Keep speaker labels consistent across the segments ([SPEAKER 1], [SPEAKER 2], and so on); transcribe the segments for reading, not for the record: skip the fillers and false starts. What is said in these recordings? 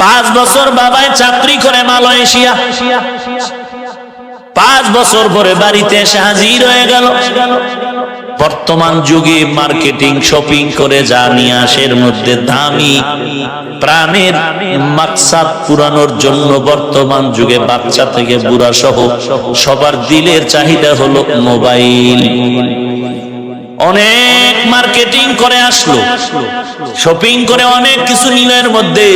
[SPEAKER 1] 5 বছর বাবায় চাকরি করে মালয়েশিয়া, 5 বছর পরে বাড়িতে এসে হাজির হয়ে গেল। বর্তমান যুগে মার্কেটিং শপিং করে যা নিয়ে আসে এর মধ্যে দামি প্রাণের মাকসাদ পুরানোর জন্য বর্তমান যুগে বাচ্চা থেকে বুড়া সহ সবার দিলের চাহিদা হলো মোবাইল। অনেক মার্কেটিং করে আসলো, শপিং করে অনেক কিছু নিল, এর মধ্যে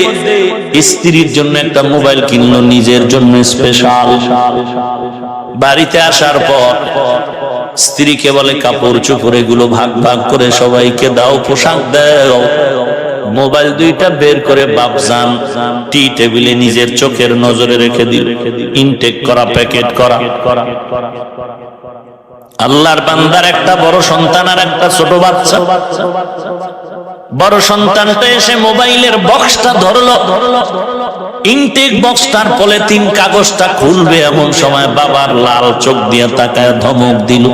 [SPEAKER 1] স্ত্রীর জন্য একটা মোবাইল কিনলো, নিজের জন্য স্পেশাল। বাড়িতে আসার পর স্ত্রীকে বলে কাপড় চোপড় এগুলো ভাগ ভাগ করে সবাইকে দাও, পোশাক দাও। মোবাইল দুইটা বের করে বাপজান টি টেবিলে নিজের চোখের নজরে রেখে দিল, ইনটেক করা, প্যাকেট করা। আল্লাহর বান্দার একটা বড় সন্তান আর একটা ছোট বাচ্চা। বড় সন্তানটা এসে মোবাইলের বক্সটা ধরলো, ইনটেক বক্সটার পলিথিন কাগজটা খুলবে এমন সময় বাবার লাল চোখ দিয়ে তাকায় ধমক দিল,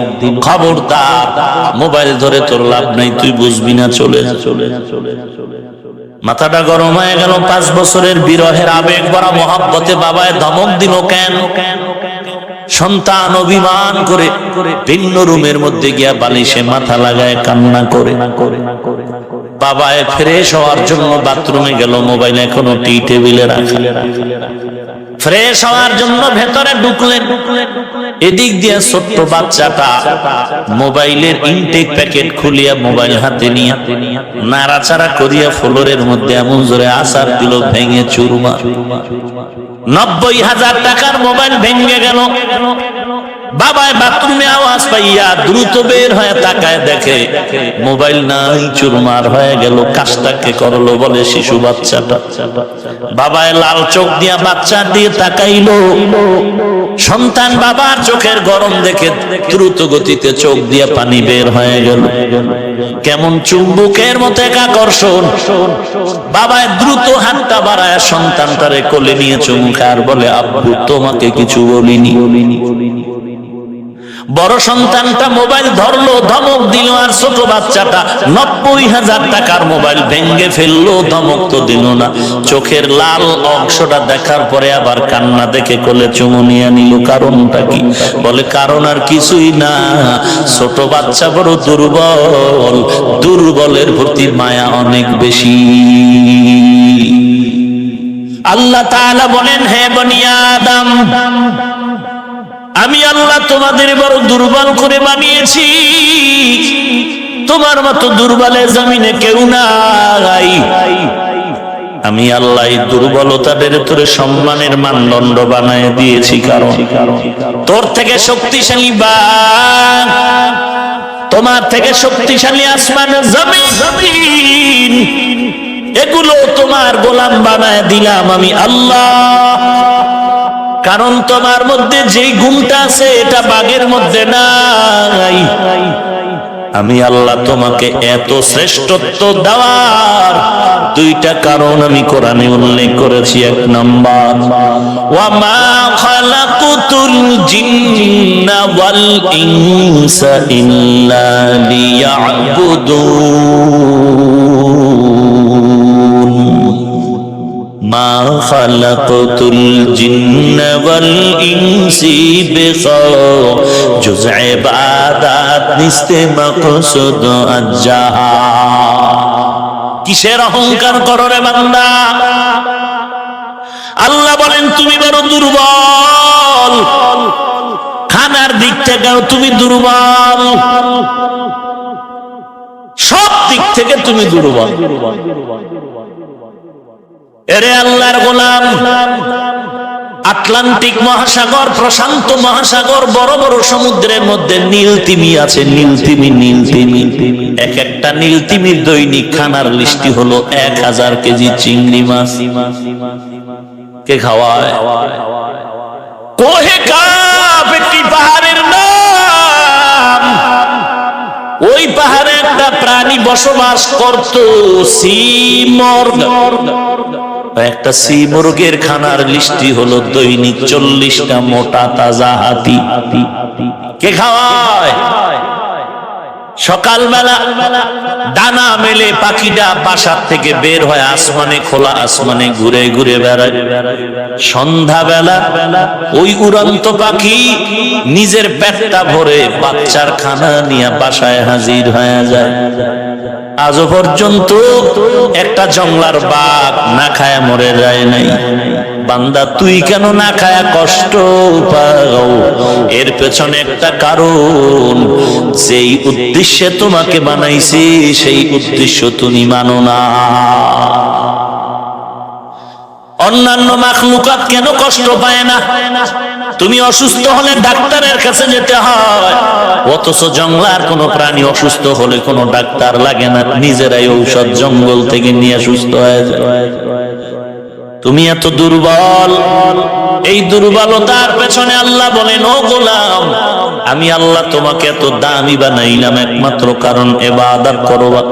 [SPEAKER 1] খবরদার, মোবাইল ধরে তোর লাভ নাই, তুই বুঝবি না, চলে যা। মাথাটা গরম হয়ে গেল। 5 বছরের বিরহের আবেগ ভরা মহব্বতে বাবায় ধমক দিল কেন? সন্তান অভিমান করে ভিন্ন রুমের মধ্যে গিয়া বালিশে মাথা লাগায় কান্না করে। বাবায় ফ্রেশ হওয়ার জন্য বাথরুমে গেল, মোবাইল এখনো টি টেবিলে রাখা। ফ্রেশ হওয়ার জন্য ভেতরে ঢুকলেন, এদিক দিয়ে ছোট্ট বাচ্চাটা মোবাইলের ইনটেক প্যাকেট খুলিয়া মোবাইল হাতে নিয়ে নাড়াচাড়া করিয়া ফ্লোরের মধ্যে এমন জোরে আছাড় দিল, ভেঙে চুরমার। 90,000 টাকার মোবাইল ভেঙে গেল। বাবায় বাথরুমে আওয়াজ পাইয়া দ্রুত বের হয়ে তাকায়, দেখে মোবাইল নাই, চুরমার হয়ে গেল। কাজটাকে করলো বলে শিশু বাচ্চাটা। বাবায় লাল চোখ দিয়া বাচ্চার দিয়ে তাকাইলো। সন্তান বাবার চোখের গরম দেখে দ্রুত গতিতে চোখ দিয়া পানি বের হয়ে গেল। কেমন চুম্বকের মতো এক আকর্ষণ। বাবায় দ্রুত হাতটা বাড়ায় সন্তানটারে কোলে নিয়ে চুমুকে আর বলে, আব্বু তোমাকে কিছু বলিনি। বড় সন্তানটা মোবাইল ধরলো, ধমক দিল, আর ছোট বাচ্চাটা 90,000 টাকার মোবাইল ভেঙে ফেললো, ধমক তো দিল না। চোখের লাল অংশটা দেখার পরে আবার কান্না দেখে কোলে চুমু নিয়ে নিল। কারণটা কি? বলে কারণ আর কিছুই না, ছোট বাচ্চা বড় দুর্বল, দুর্বলের প্রতি মায়া অনেক বেশি। আল্লাহ তাআলা বলেন, হে বনি আদম, আমি আল্লাহ তোমাদের বড় দুর্বল করে বানিয়েছি। তোমার মতো দুর্বলের জমিনে কেউ নাই। আমি আল্লাহ এই দুর্বলতাদের তোরে সম্মানের মানদণ্ড বানায় দিয়েছি। কারণ তোর থেকে শক্তিশালী বাঘ, তোমার থেকে শক্তিশালী আসমান জমিন, এগুলো তোমার গোলাম বানায় দিলাম আমি আল্লাহ। কারণ তোমার মধ্যে যেই গুণটা আছে এটা বাঘের মধ্যে নাই। আমি আল্লাহ তোমাকে এত শ্রেষ্ঠত্ব দেওয়ার 2টা কারণ আমি কোরআনে উল্লেখ করেছি। 1 নম্বর, ওয়া মা খালাকুতুল জিন্না ওয়াল ইনসা ইল্লা লিয়াবুদুন। মা খালাকতুল জিন্না ওয়াল ইনসি বিজুজ ইবাদাত নিস্তে মাকসুদ আজ্জাহা। কিসের অহংকার করো রে বান্দা? আল্লাহ বলেন তুমি বড় দুর্বল, খানার দিক থেকেও তুমি দুর্বল, সব দিক থেকে তুমি দুর্বল। এরে আল্লাহর গোলাম, আটলান্টিক মহাসাগর, প্রশান্ত মহাসাগর, বড় বড় সমুদ্রের মধ্যে নীলতিমি আছে। নীলতিমি, নীলতিমি, এক একটা নীলতিমির দৈনিক খানার লিস্টি হলো 1000 কেজি চিংড়ি মাছ। কে খাওয়ায়? কোহে কাফ একটি পাহাড়ের নাম। ওই পাহাড়ে একটা প্রাণী বসবাস করত, সিমর্গ। একটা সি মুরগের খানার লিস্টি হলো দৈনিক 40টা মোটা তাজা হাতি। কে খাওয়ায়? সকালবেলা ডানা মেলে পাখিটা বাসার থেকে বের হয় আসমানে, খোলা আসমানে ঘুরে ঘুরে বেড়ায়। সন্ধ্যাবেলা ওই উড়ন্ত পাখি নিজের পেটটা ভরে বাচ্চার খানা নিয়ে বাসায় হাজির হয়ে যায়। আজও পর্যন্ত একটা জংলার বাঘ না খায়া মরে যায় নাই। বান্দা তুই কেন না খায়া কষ্ট পাও? এর পেছনে একটা কারণ, যেই উদ্দেশ্যে তোমাকে বানাইছি সেই উদ্দেশ্য তুমি মানো না। অন্যান্য মাখলুকাত কেন কষ্ট পায় না? তুমি অসুস্থ হলে ডাক্তারের কাছে যেতে হয়, অথচ জঙ্গলার কোনো প্রাণী অসুস্থ হলে কোনো ডাক্তার লাগে না, নিজেরাই ঔষধ জঙ্গল থেকে নিয়ে সুস্থ হয়ে যায়। তুমি এত দুর্বল, এই দুর্বলতার পেছনে আল্লাহ বলেন, ও গোলাম, আমি আল্লাহ তোমাকে এত দামি বানাইলাম একমাত্র কারণ ইবাদত করবা।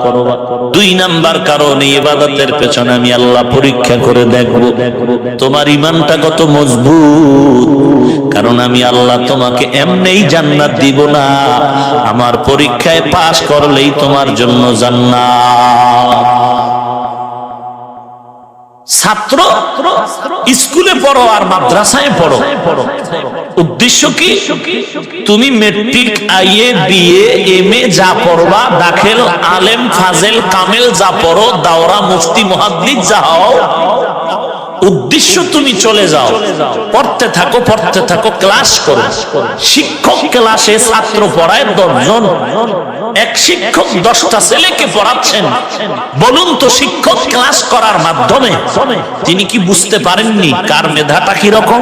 [SPEAKER 1] 2 নাম্বার কারণ, এই ইবাদতের পেছনে আমি আল্লাহ পরীক্ষা করে দেখব তোমার ঈমানটা কত মজবুত। কারণ আমি আল্লাহ তোমাকে এমনিই জান্নাত দিব না, আমার পরীক্ষায় পাস করলেই তোমার জন্য জান্নাত। ছাত্র স্কুলে পড়ো আর মাদ্রাসায় পড়ো, উদ্দেশ্য কি? তুমি মেট্রিক, আইএ, বিএ, এমএ যা পড়বা, দাখিল, আলেম, ফাজেল, কামেল যা পড়ো, দাওরা, মুফতি, মুহাদ্দিস যা হও, উদ্দেশ্য তুমি চলে যাও, পড়তে থাকো, পড়তে থাকো, ক্লাস করো। শিক্ষক ক্লাসে ছাত্র পড়ায় 10 জন, এক শিক্ষক 10টা ছেলেকে পড়াচ্ছেন। বলুন তো, শিক্ষক ক্লাস করার মাধ্যমে তিনি কি বুঝতে পারেননি কার মেধাটা কি রকম?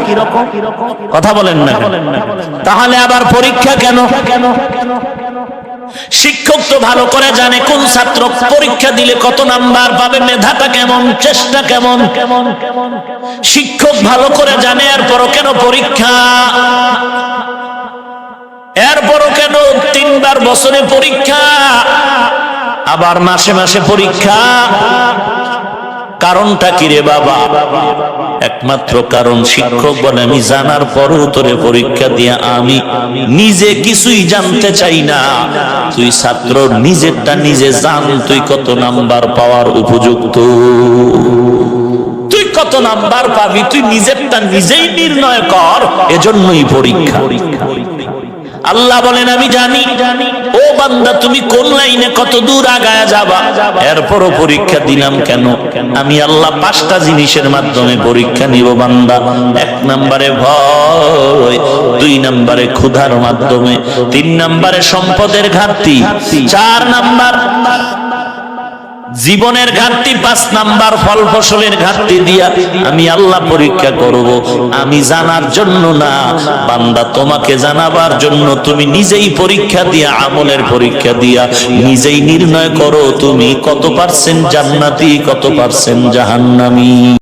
[SPEAKER 1] কথা বলেন না। তাহলে আবার পরীক্ষা কেন? শিক্ষক তো ভালো করে জানে কোন ছাত্র পরীক্ষা দিলে কত নাম্বার পাবে, মেধাটা কেমন, চেষ্টা কেমন। শিক্ষক ভালো করে জানে, এরপরও কেন পরীক্ষা? এরপরও কেন 3 বার বছরে পরীক্ষা, আবার মাসে মাসে পরীক্ষা? কারণটা কি রে বাবা? একমাত্র কারণ, শিক্ষক বলে আমি জানার পরও তোরে পরীক্ষা দিয়া আমি নিজে কিছুই জানতে চাই না। তুই ছাত্র, নিজেরটা নিজে জান, তুই কত নাম্বার পাওয়ার উপযুক্ত, তুই কত নাম্বার পাবি, তুই নিজেরটা নিজেই নির্ণয় কর। এজন্যই পরীক্ষা। আল্লাহ বলেন আমি জানি ও বান্দা তুমি কোন লাইনে কত দূর আগায়া যাবা, এরপরও পরীক্ষা দিলাম কেন? আমি আল্লাহ 5টা জিনিসের মাধ্যমে পরীক্ষা নিব বান্দা। 1 নম্বরে ভয়, 2 নম্বরে ক্ষুধার মাধ্যমে, 3 নম্বরে সম্পদের ঘাটতি, 4 নাম্বার জীবনের ঘাটতি, 5 নাম্বার ফল ফসলের ঘাটতি দিয়া আমি আল্লাহ পরীক্ষা করব। আমি জানার জন্য না বান্দা, তোমাকে জানাবার জন্য। তুমি নিজেই পরীক্ষা দিয়া, আমলের পরীক্ষা দিয়া নিজেই নির্ণয় করো তুমি কত % জান্নাতি, কত % জাহান্নামী।